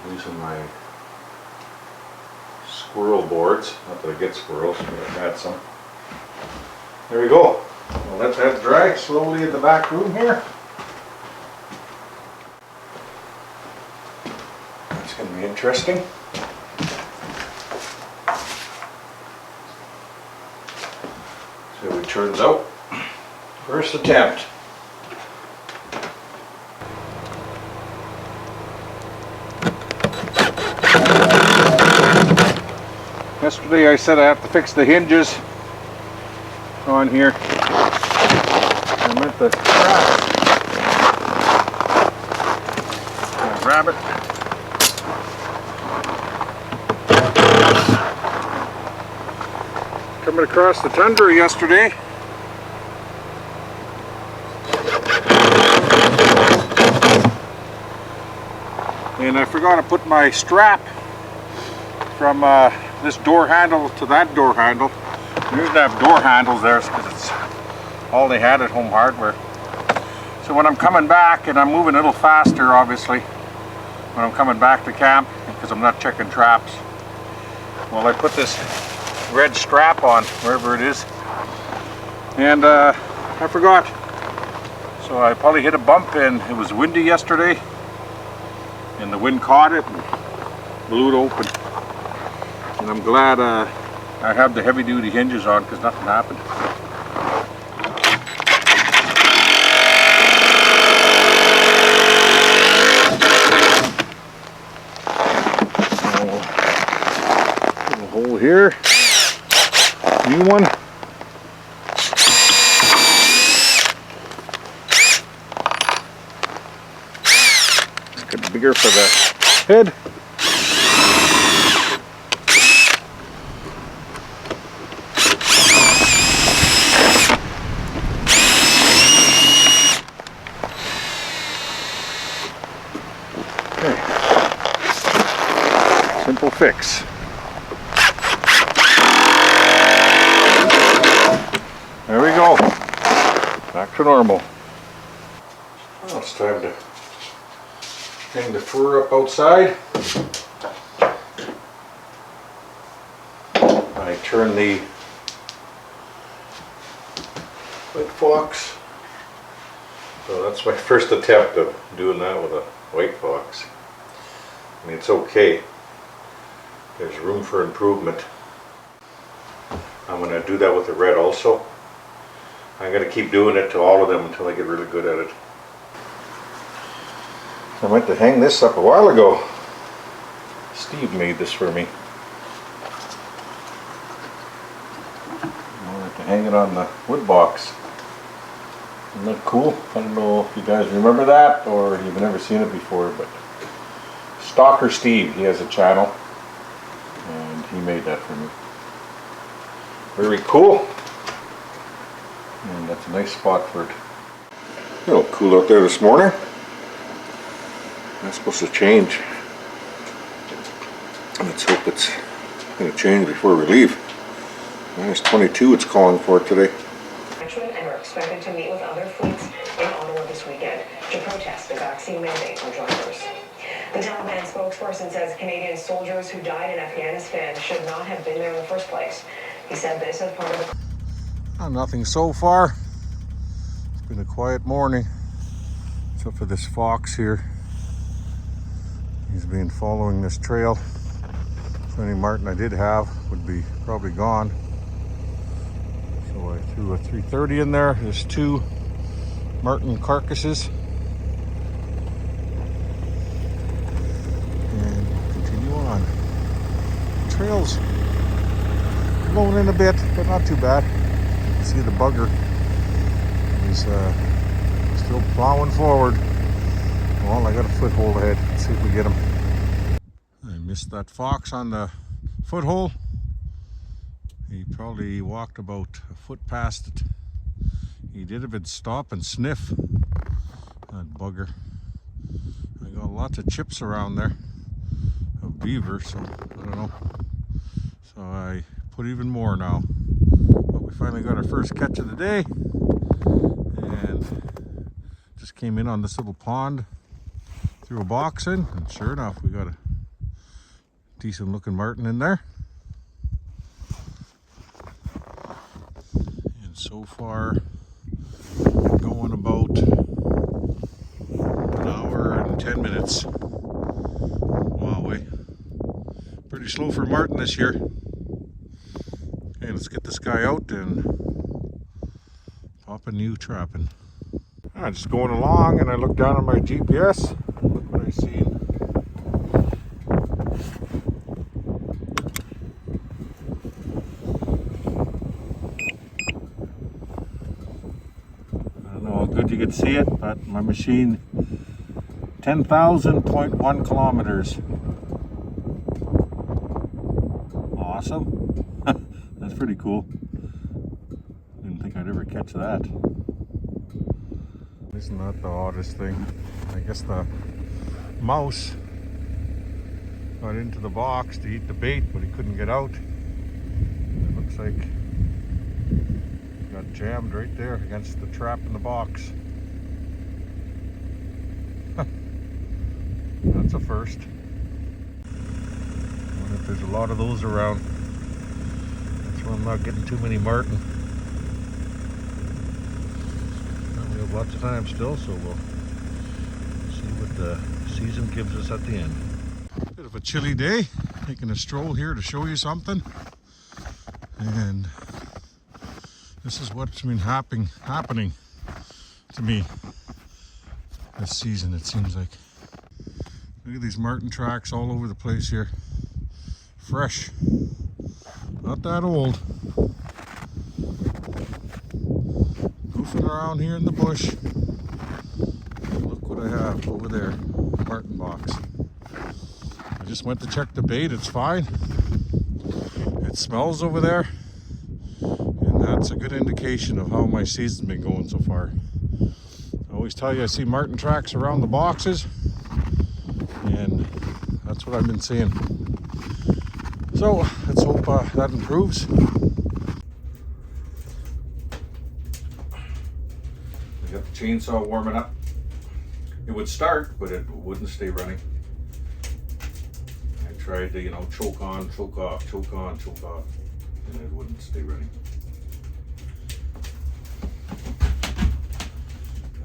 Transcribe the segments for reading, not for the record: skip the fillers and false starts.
using my squirrel boards. Not that I get squirrels, but I've had some. There we go. We'll let that dry slowly in the back room here. That's going to be interesting. See how it turns out. First attempt. Yesterday I said I have to fix the hinges on here. I meant the rabbit. Coming across the tundra yesterday. And I forgot to put my strap from this door handle to that door handle. I usually have door handles there because it's all they had at Home Hardware. So when I'm coming back, and I'm moving a little faster obviously when I'm coming back to camp because I'm not checking traps, well, I put this red strap on wherever it is, and I forgot. So I probably hit a bump, and it was windy yesterday and the wind caught it and blew it open. And I'm glad I have the heavy duty hinges on because nothing happened. Little hole here. New one. Let's get bigger for the head. Simple fix. There we go. Back to normal. Well, it's time to hang the fur up outside. I turn the white fox. So that's my first attempt of doing that with a white fox. I mean, it's okay. There's room for improvement. I'm going to do that with the red also. I'm going to keep doing it to all of them until I get really good at it. I meant to hang this up a while ago. Steve made this for me. I have to hang it on the wood box. Isn't that cool? I don't know if you guys remember that or you've never seen it before, but Stalker Steve, he has a channel and he made that for me. Very cool. And that's a nice spot for it. A little cool out there this morning. That's supposed to change. Let's hope it's going to change before we leave. Minus 22 it's calling for today. And are expected to meet with other fleets in Ottawa this weekend to protest the vaccine mandate for drivers. The Taliban spokesperson says Canadian soldiers who died in Afghanistan should not have been there in the first place. He said this as part of the... Nothing so far. It's been a quiet morning, except for this fox here. He's been following this trail. So any marten I did have would be probably gone. So I threw a 330 in there. There's 2 marten carcasses. And continue on. The trail's blowing in a bit, but not too bad. You can see the bugger. He's still plowing forward. Well, I got a foothold ahead. Let's see if we get him. I missed that fox on the foothold. He probably walked about a foot past it. He did even stop and sniff. That bugger. I got lots of chips around there of beaver, so I don't know. So I put even more now. But we finally got our first catch of the day. And just came in on this little pond. Threw a box in, and sure enough, we got a Decent looking martin in there. And so far, going about an hour and 10 minutes. Wow, pretty slow for martin this year. Okay, let's get this guy out and pop a new trapping. I'm just going along and I look down on my GPS. Look what I see. I don't know how good you can see it, but my machine 10,000.1 kilometers. Awesome. That's pretty cool. Didn't think I'd ever catch that. Isn't that the oddest thing? I guess the mouse got into the box to eat the bait, but he couldn't get out. It looks like he got jammed right there against the trap in the box. That's a first. I wonder if there's a lot of those around. That's why I'm not getting too many martin. We have lots of time still, so we'll see what the season gives us at the end. Bit of a chilly day, taking a stroll here to show you something. And this is what's been happening to me this season, it seems like. Look at these martin tracks all over the place here. Fresh, not that old. Goofing around here in the bush. Look what I have over there, martin box. I just went to check the bait, it's fine. It smells over there, and that's a good indication of how my season's been going so far. I always tell you I see martin tracks around the boxes, and that's what I've been seeing. So let's hope that improves. We got the chainsaw warming up. It would start, but it wouldn't stay running. I tried to, choke on, choke off, choke on, choke off, and it wouldn't stay running.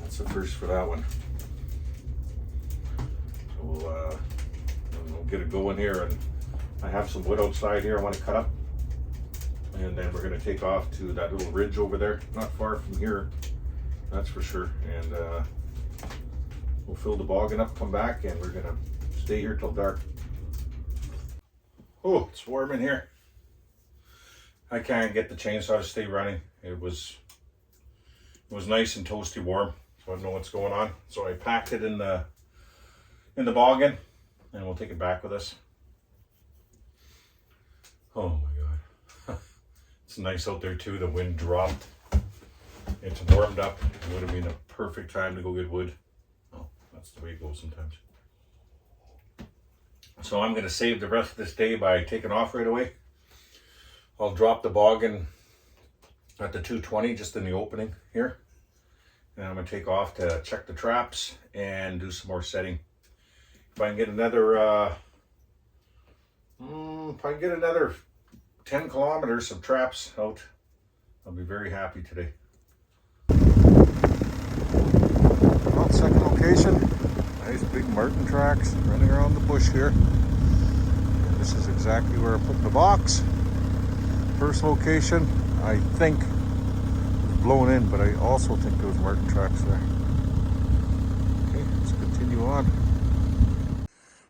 That's the first for that one. So we'll get it going here, and I have some wood outside here I want to cut up, and then we're going to take off to that little ridge over there, not far from here, that's for sure. And we'll fill the boggin up, come back, and we're going to stay here till dark. Oh, it's warm in here. I can't get the chainsaw to stay running. It was nice and toasty warm, so I don't know what's going on. So I packed it in the boggin, and we'll take it back with us. Oh my God. It's nice out there too. The wind dropped. It's warmed up. It would have been a perfect time to go get wood. Oh, that's the way it goes sometimes. So I'm going to save the rest of this day by taking off right away. I'll drop the boggin at the 220 just in the opening here. And I'm going to take off to check the traps and do some more setting. If I can get another 10 kilometers of traps out, I'll be very happy today. Well, second location, nice big martin tracks running around the bush here. And this is exactly where I put the box. First location, I think, was blown in, but I also think there was martin tracks there. Okay, let's continue on.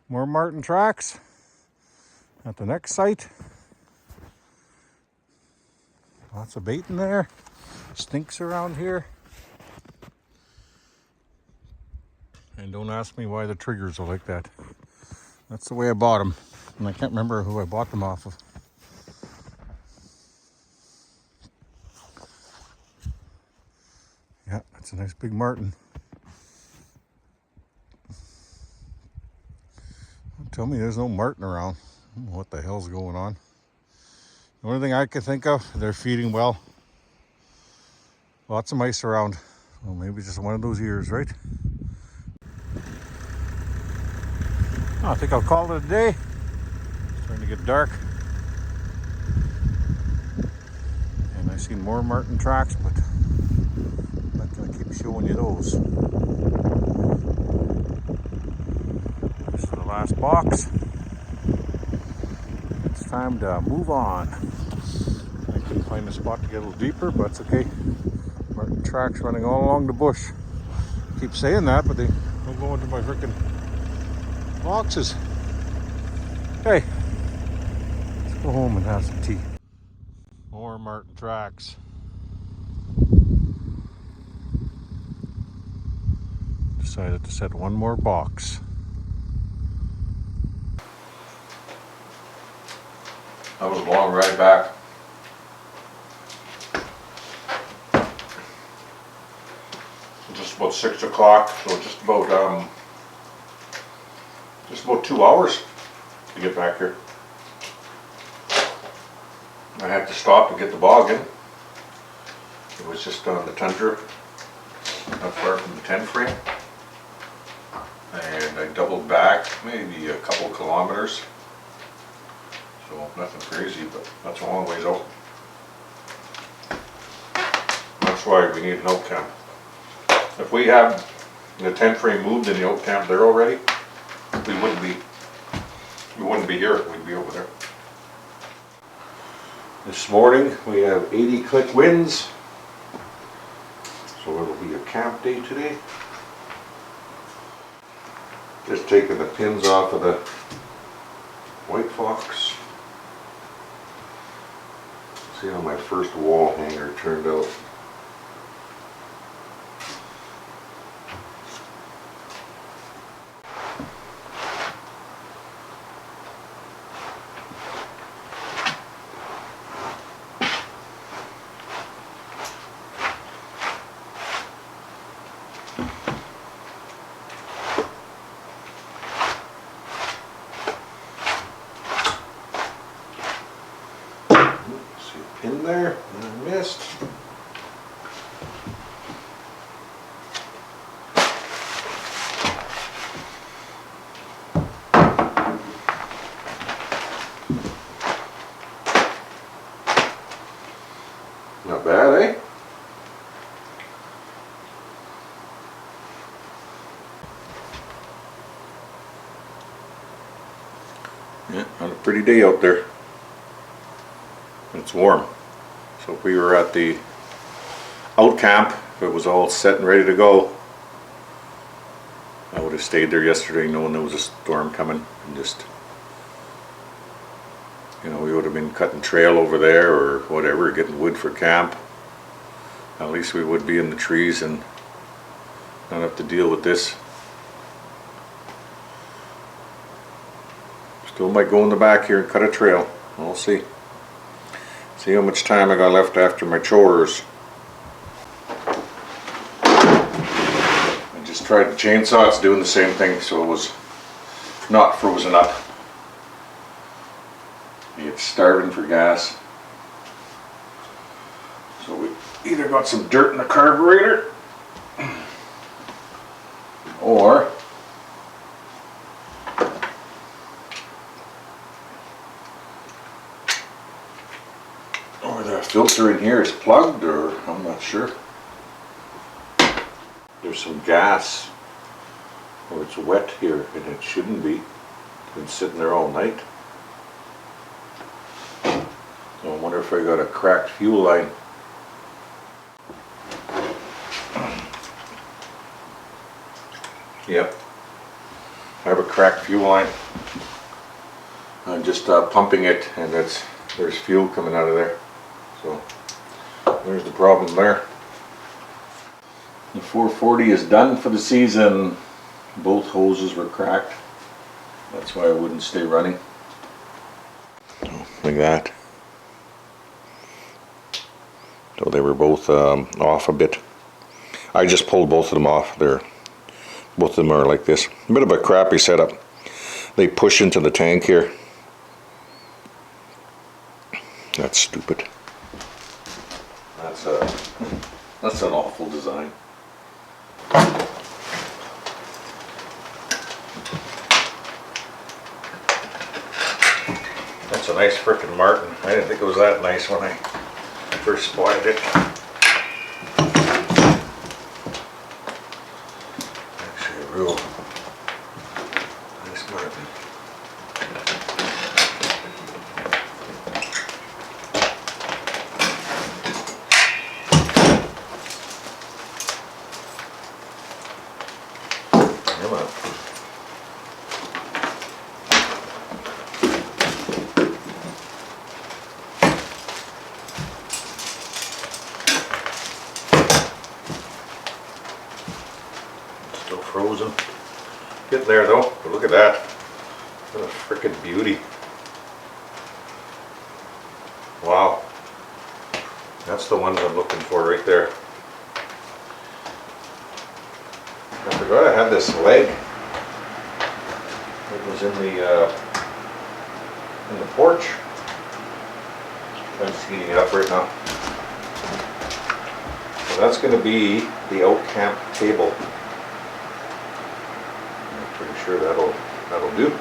More martin tracks at the next site. Lots of bait in there. Stinks around here. And don't ask me why the triggers are like that. That's the way I bought them. And I can't remember who I bought them off of. Yeah, that's a nice big martin. Don't tell me there's no martin around. I don't know what the hell's going on. The only thing I could think of, they're feeding well. Lots of mice around. Well, maybe just one of those years, right? I think I'll call it a day. Starting to get dark. And I seen more marten tracks, but I'm not going to keep showing you those. This is the last box. It's time to move on. I couldn't find a spot to get a little deeper, but it's okay. Marten tracks running all along the bush. I keep saying that, but they don't go into my frickin' boxes. Hey, let's go home and have some tea. More marten tracks. Decided to set one more box. That was a long ride back. Just about 6 o'clock, so just about 2 hours to get back here. I had to stop to get the bog in. It was just on the tundra, not far from the 10 frame. And I doubled back maybe a couple kilometers. So nothing crazy, but that's a long ways out. That's why we need an out camp. If we had the 10 frame moved in the out camp there already, we wouldn't be here, we'd be over there. This morning we have 80 click winds, so it'll be a camp day today. Just taking the pins off of the White Fox. See how my first wall hanger turned out. In there, and I missed. Not bad, eh? Yeah, had a pretty day out there. It's warm. So if we were at the out camp, if it was all set and ready to go, I would have stayed there yesterday knowing there was a storm coming, and just, you know, we would have been cutting trail over there or whatever, getting wood for camp. At least we would be in the trees and not have to deal with this. Still might go in the back here and cut a trail. We'll see. See how much time I got left after my chores. I just tried the chainsaw, it's doing the same thing, so it was not frozen up. It's starving for gas. So we either got some dirt in the carburetor, or the filter in here is plugged, or I'm not sure. There's some gas, or it's wet here, and it shouldn't be. It's been sitting there all night. So I wonder if I got a cracked fuel line. Yep, I have a cracked fuel line. I'm just pumping it, and there's fuel coming out of there. So there's the problem there. The 440 is done for the season. Both hoses were cracked. That's why I wouldn't stay running. Like that. So they were both off a bit. I just pulled both of them off. Both of them are like this. A bit of a crappy setup. They push into the tank here. That's stupid. That's an awful design. nice frickin' Martin. I didn't think it was that nice when I first spotted it. Actually a real nice Martin. Come on. Still frozen. Getting there though, but look at that. What a frickin' beauty. Wow. That's the ones I'm looking for right there. I forgot I had this leg. It was in the porch. I'm just heating it up right now. So that's going to be the out camp table. I'm pretty sure that'll do.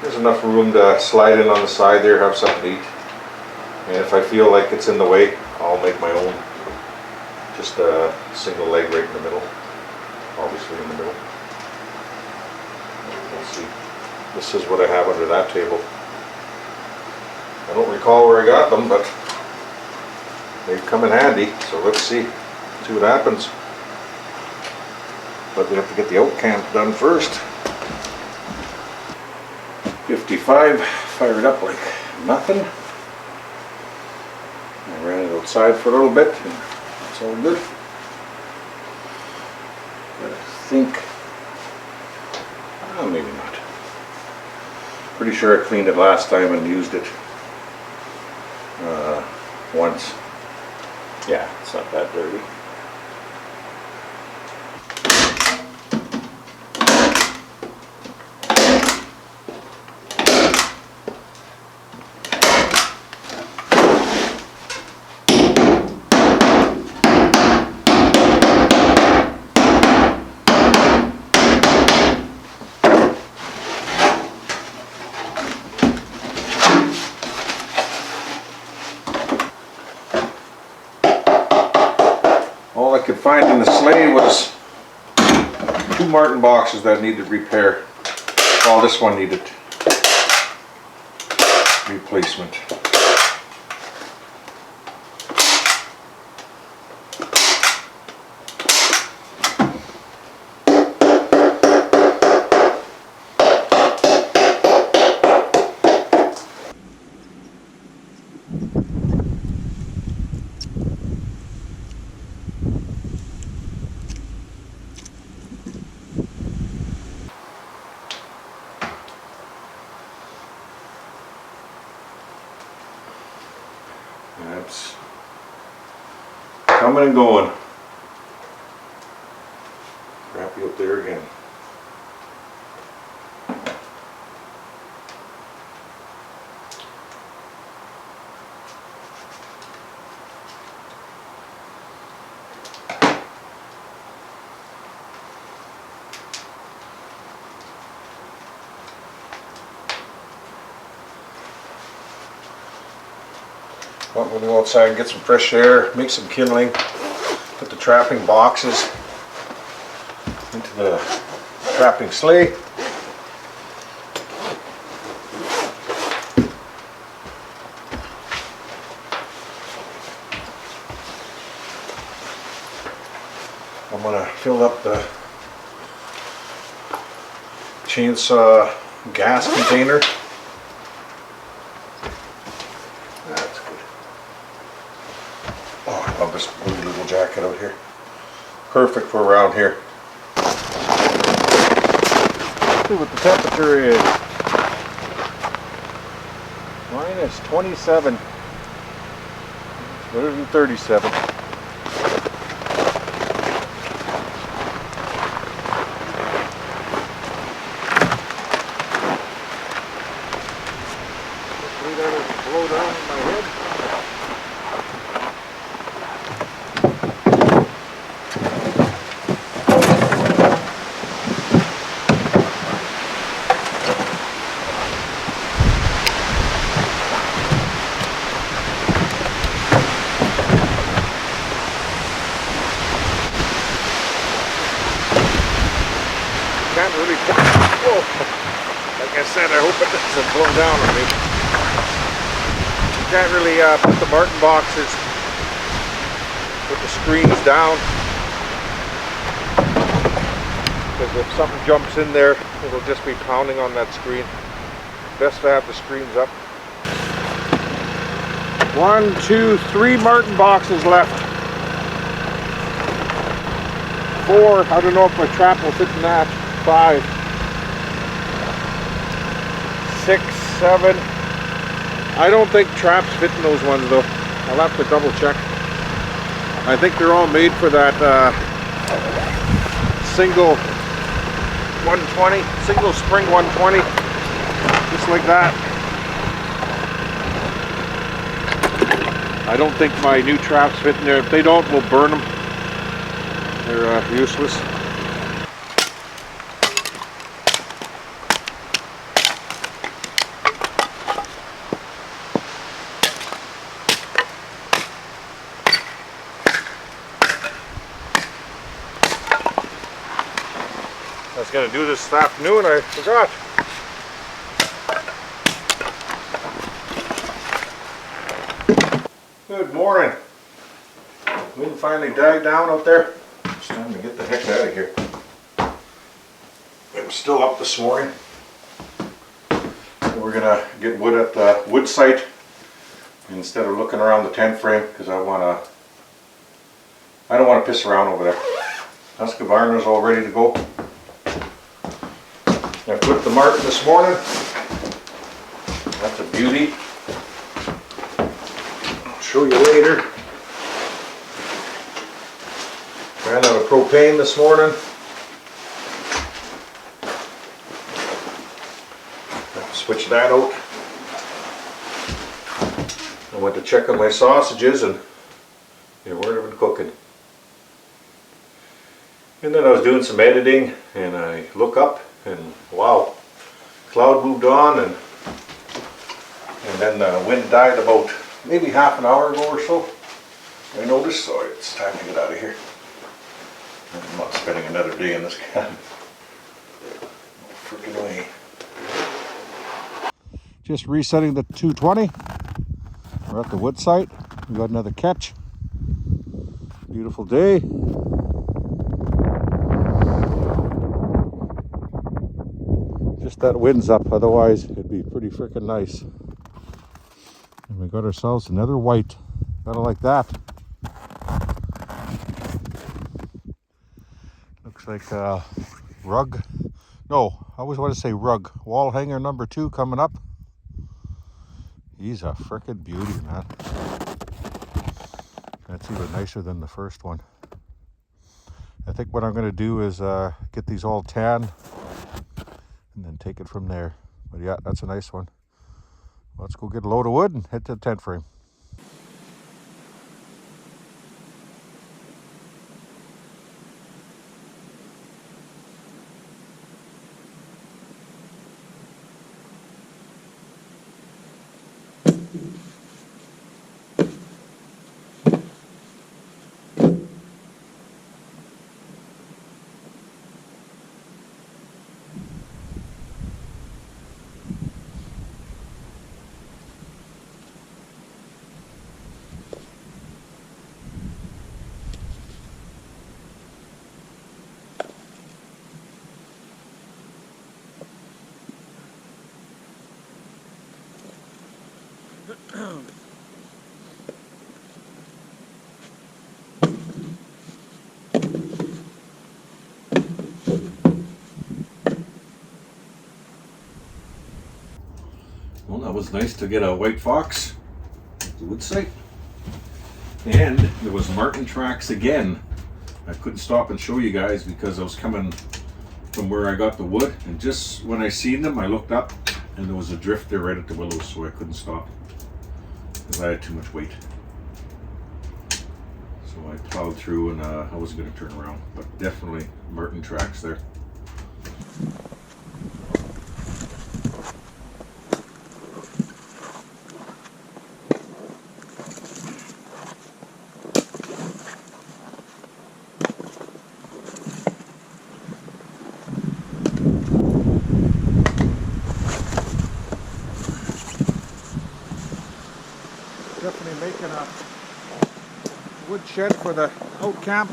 There's enough room to slide in on the side there, have something to eat. And if I feel like it's in the way, I'll make my own. Just a single leg right in the middle. Obviously in the middle. Let's see. This is what I have under that table. I don't recall where I got them, but they've come in handy. So let's see what happens. But we have to get the out camp done first. 55, fired up like nothing. I ran it outside for a little bit, and it's all good. But I think, oh, maybe not. Pretty sure I cleaned it last time and used it once. Yeah, it's not that dirty. All I could find in the sleigh was 2 Martin boxes that needed repair. Well, this one needed replacement. That's coming and going. Crappy up there again. Well, we'll go outside and get some fresh air, make some kindling, put the trapping boxes into the trapping sleigh. I'm going to fill up the chainsaw gas container. That's good. Oh, I love this blue little jacket out here. Perfect for around here. Let's see what the temperature is. Minus 27. Better than 37. Blow down in my head. can't really put, whoa, like I said, I hope it doesn't blow down on me. Can't really put the Martin boxes with the screens down, because if something jumps in there, it'll just be pounding on that screen. Best to have the screens up. 1, 2, 3 Martin boxes left. 4, I don't know if my trap will fit in that. 5, 6, 7. I don't think traps fit in those ones though. I'll have to double check. I think they're all made for that single 120, single spring 120, just like that. I don't think my new traps fit in there. If they don't, we'll burn them. They're useless. I was going to do this afternoon, I forgot. Good morning. Wind finally died down out there. It's time to get the heck out of here. It was still up this morning. We're going to get wood at the wood site instead of looking around the tent frame, because I don't want to piss around over there. Husqvarna's all ready to go. I flipped the Martin this morning. That's a beauty. I'll show you later. Ran out of propane this morning. Have to switch that out. I went to check on my sausages and they weren't even cooking. And then I was doing some editing and I look up and wow, cloud moved on and then the wind died about maybe half an hour ago or so. I noticed, so it's time to get out of here. I'm not spending another day in this cabin. No freaking way. Just resetting the 220. We're at the wood site. We got another catch. Beautiful day. Just that wind's up, otherwise it'd be pretty freaking nice. And we got ourselves another white. Gotta like that. Looks like a rug. No, I always want to say rug. Wall hanger number 2 coming up. He's a frickin' beauty, man. That's even nicer than the first one. I think what I'm going to do is get these all tanned and then take it from there. But yeah, that's a nice one. Let's go get a load of wood and head to the tent frame. Well, that was nice to get a white fox at the wood site. And there was Martin tracks again. I couldn't stop and show you guys because I was coming from where I got the wood, and just when I seen them I looked up and there was a drift there right at the willows, so I couldn't stop because I had too much weight. So I plowed through and I wasn't going to turn around, but definitely Martin tracks there. making a wood shed for the out camp.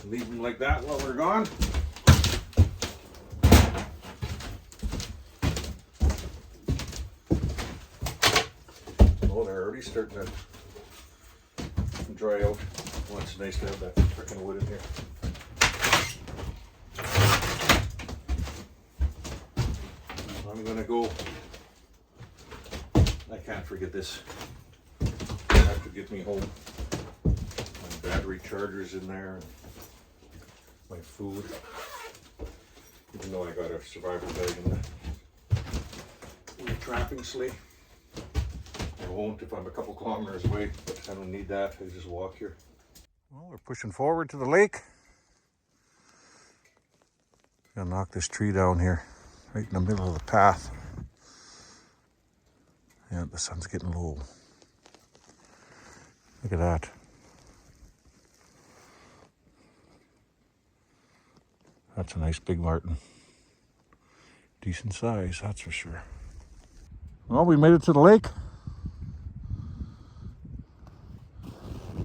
Leave them like that while we're gone. Oh, they're already starting to dry out. Well, it's nice to have that frickin' wood in here. I'm gonna go. I can't forget this. I have to get me home. My battery charger's in there. My food, even though I got a survivor bag in the trapping sleigh. I won't if I'm a couple kilometers away, but I don't need that. I just walk here. Well, we're pushing forward to the lake. Gonna knock this tree down here, right in the middle of the path. Yeah, the sun's getting low. Look at that. That's a nice big marten. Decent size, that's for sure. Well, we made it to the lake.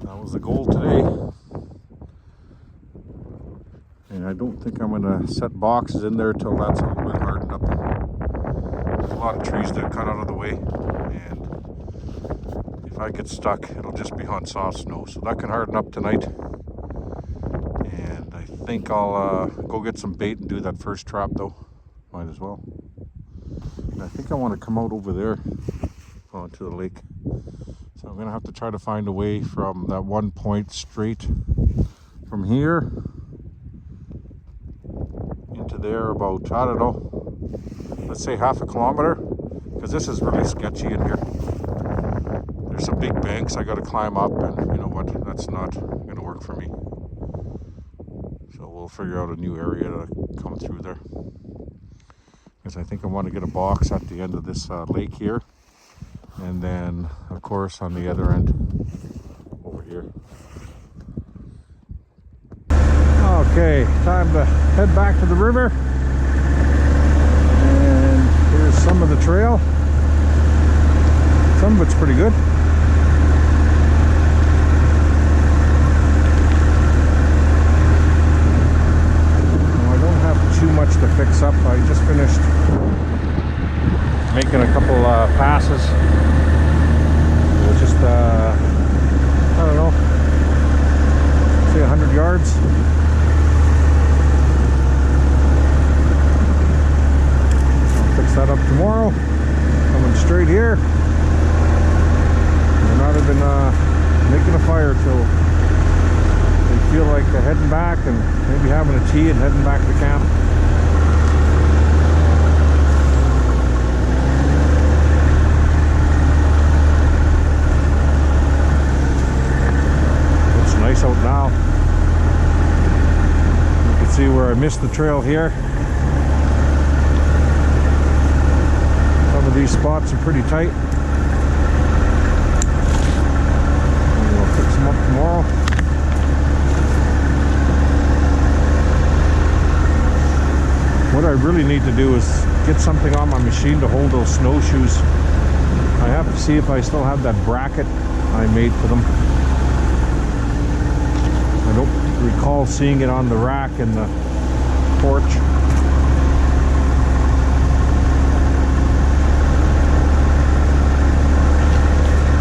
That was the goal today. And I don't think I'm gonna set boxes in there till that's a little bit hardened up. There's a lot of trees to cut out of the way. And if I get stuck, it'll just be on soft snow. So that can harden up tonight. I think I'll go get some bait and do that first trap though. Might as well. And I think I want to come out over there onto the lake. So I'm gonna have to try to find a way from that one point straight from here into there about, I don't know, let's say half a kilometer, because this is really sketchy in here. There's some big banks I gotta climb up, and you know what, that's not gonna work for me. So we'll figure out a new area to come through there. Because I think I want to get a box at the end of this lake here. And then, of course, on the other end, over here. Okay, time to head back to the river. And here's some of the trail. Some of it's pretty good. Too much to fix up. I just finished making a couple passes. It was just I don't know, say 100 yards. I'll fix that up tomorrow. Coming straight here. We're not even making a fire till they feel like heading back and maybe having a tea and heading back to camp. It's nice out now. You can see where I missed the trail here. Some of these spots are pretty tight. And we'll fix them up tomorrow. What I really need to do is get something on my machine to hold those snowshoes. I have to see if I still have that bracket I made for them. I don't recall seeing it on the rack in the porch.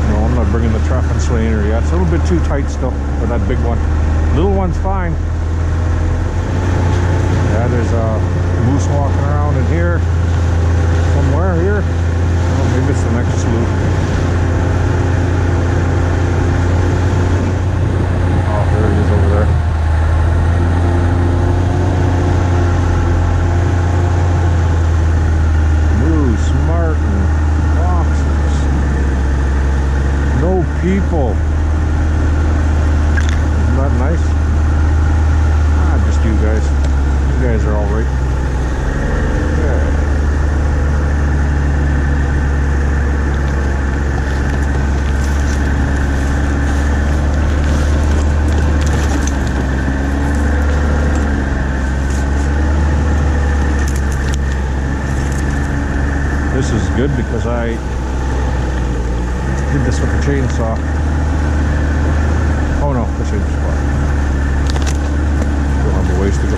No, I'm not bringing the trapping sleigh in here yet. It's a little bit too tight still for that big one. Little one's fine. Yeah, there's a moose walking around in here somewhere here. Oh, maybe it's the next slough. full. Isn't that nice? Just you guys. You guys are all right. Yeah. This is good because I did this with a chainsaw. Oh no, this ain't the spot. Still have a ways to go.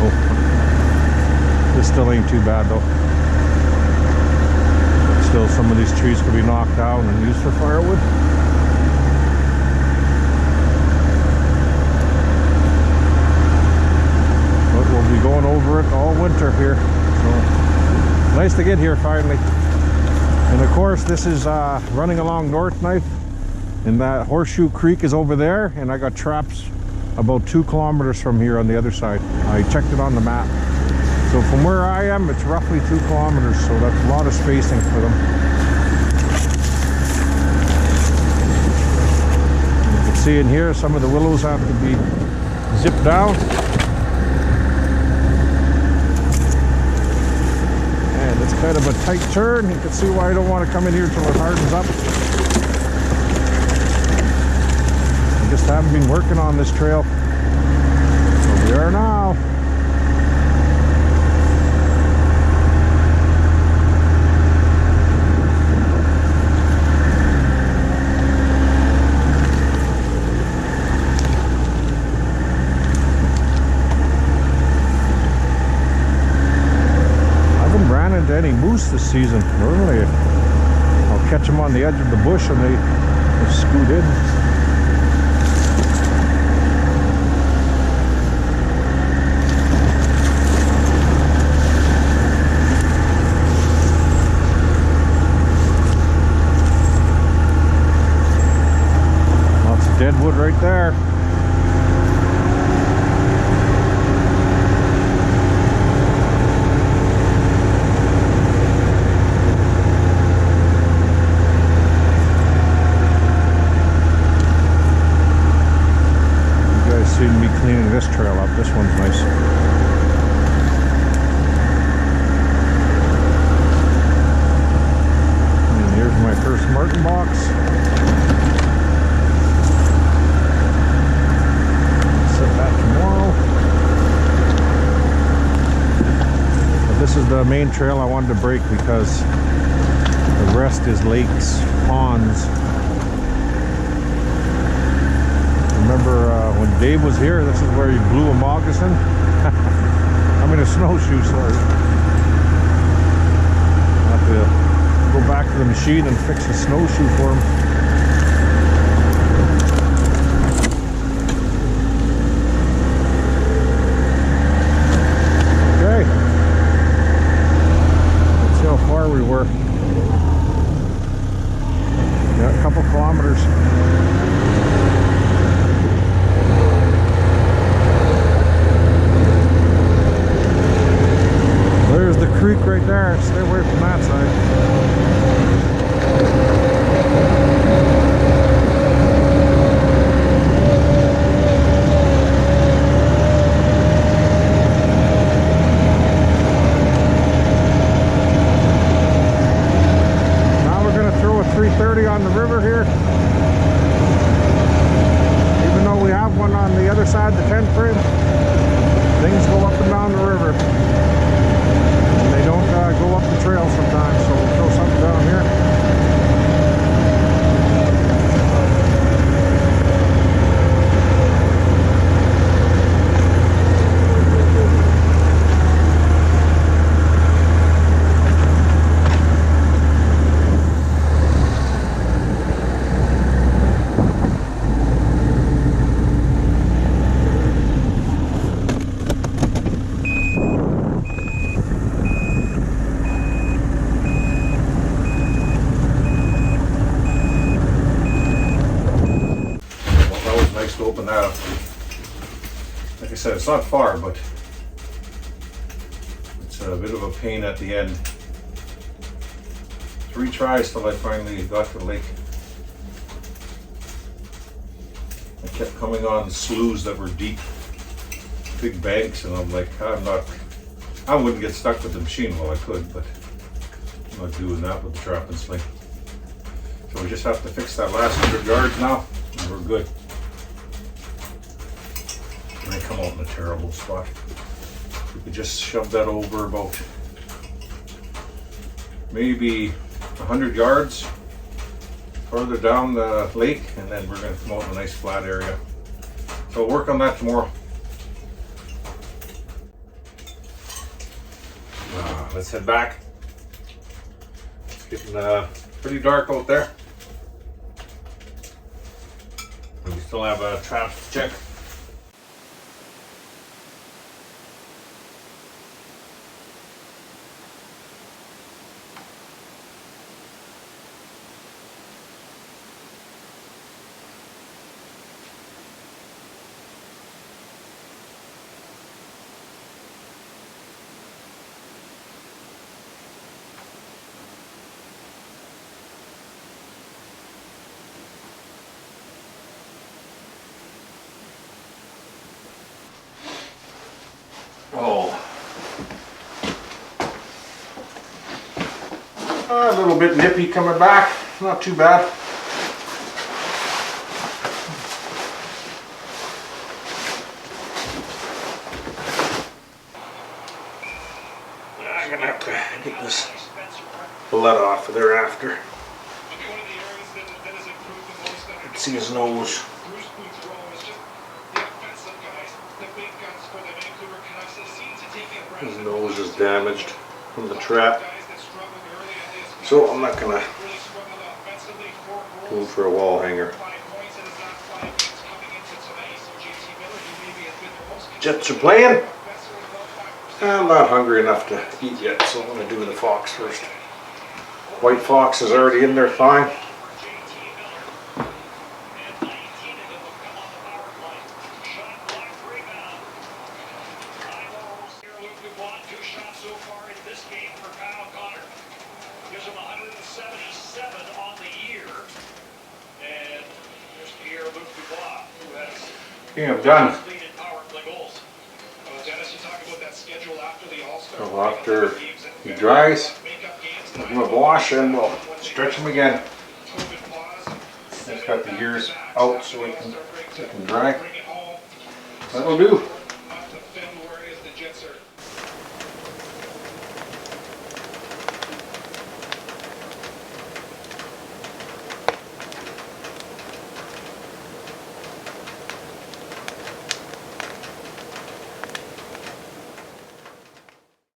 This still ain't too bad though. Still, some of these trees could be knocked down and used for firewood. But we'll be going over it all winter here. So nice to get here finally. And of course, this is running along North Knife, and that Horseshoe Creek is over there, and I got traps about 2 kilometers from here on the other side. I checked it on the map. So from where I am, it's roughly 2 kilometers, so that's a lot of spacing for them. You can see in here, some of the willows have to be zipped down. It's kind of a tight turn. You can see why I don't want to come in here till it hardens up. I just haven't been working on this trail. So we are now. Any moose this season. Normally I'll catch them on the edge of the bush and they scoot in. Lots of deadwood right there. Seen me cleaning this trail up. This one's nice. And here's my first marten box. Set that tomorrow. But this is the main trail I wanted to break because the rest is lakes, ponds. Remember when Dave was here, this is where he blew a moccasin. I mean a snowshoe, sorry. I'll have to go back to the machine and fix a snowshoe for him. Okay. Let's see how far we were. Yeah, a couple kilometers. There's the creek right there. Stay away from that side. Now we're going to throw a 330 on the river here. Even though we have one on the other side of the tent frame, things go up and down the river. They don't go up the trail sometimes, so we'll throw something down here. To open that up. Like I said, it's not far, but it's a bit of a pain at the end. 3 tries till I finally got to the lake. I kept coming on sloughs that were deep, big banks, and I'm like, I wouldn't get stuck with the machine. Well, I could, but I'm not doing that with the trap and sling. So we just have to fix that last 100 yards now, and we're good. And I come out in a terrible spot. We could just shove that over about maybe 100 yards further down the lake, and then we're going to come out in a nice flat area. So we'll work on that tomorrow. Let's head back. It's getting pretty dark out there. And we still have a trap to check. Oh, a little bit nippy coming back, not too bad. I'm gonna have to get this blood off of there after. Let's see his nose. His nose is damaged from the trap, so I'm not gonna go for a wall hanger. Jets are playing. I'm not hungry enough to eat yet, so I'm gonna do the fox first. White fox is already in there fine. Okay, I'm done. So after he dries, I'll give him a wash and we'll stretch him again. Just got the ears out so it can dry. That'll do.